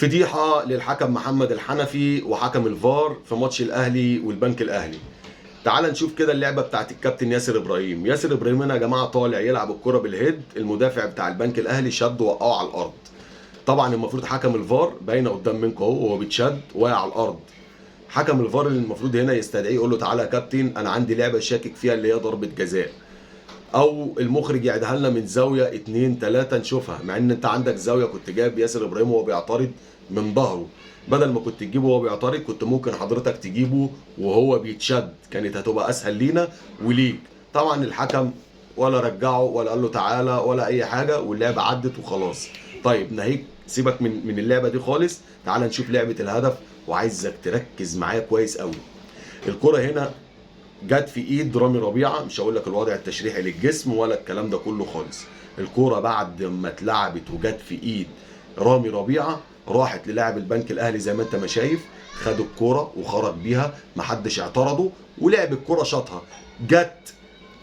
فضيحة للحكم محمد الحنفي وحكم الفار في ماتش الأهلي والبنك الأهلي. تعال نشوف كده اللعبة بتاعت الكابتن ياسر إبراهيم. ياسر إبراهيم هنا يا جماعة طالع يلعب الكرة بالهيد، المدافع بتاع البنك الأهلي شد وقعه على الأرض. طبعا المفروض حكم الفار باينة قدام منكم اهو وهو بيتشد واقع على الأرض. حكم الفار اللي المفروض هنا يستدعيه يقول له تعالى يا كابتن أنا عندي لعبة شاكك فيها اللي هي ضربة جزاء. او المخرج يعيدها لنا من زاويه 2 3 نشوفها، مع ان انت عندك زاويه كنت جايب ياسر ابراهيم وهو بيعترض من ظهره، بدل ما كنت تجيبه وهو بيعترض كنت ممكن حضرتك تجيبه وهو بيتشد، كانت هتبقى اسهل لينا وليك. طبعا الحكم ولا رجعه ولا قال له تعالى ولا اي حاجه، واللعبه عدت وخلاص. طيب ناهيك سيبك من اللعبه دي خالص، تعال نشوف لعبه الهدف، وعايزك تركز معايا كويس قوي. الكره هنا جت في ايد رامي ربيعه، مش هقول لك الوضع التشريحي للجسم ولا الكلام ده كله خالص. الكوره بعد ما اتلعبت وجت في ايد رامي ربيعه راحت للاعب البنك الاهلي زي ما انت ما شايف، خد الكوره وخرج بيها محدش اعترضه، ولعب الكوره شاطها جت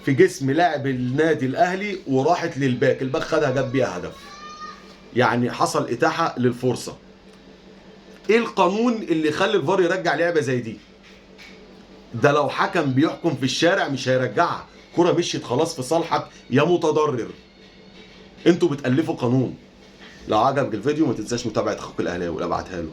في جسم لاعب النادي الاهلي وراحت للباك، الباك خدها جاب بيها هدف. يعني حصل اتاحه للفرصه. ايه القانون اللي يخلي الفار يرجع لعبه زي دي؟ ده لو حكم بيحكم في الشارع مش هيرجعها، كرة مشيت خلاص في صالحك يا متضرر. انتوا بتألفوا قانون. لو عجبك الفيديو ما تنساش متابعة اخوك الاهلاوي، ابعتها له.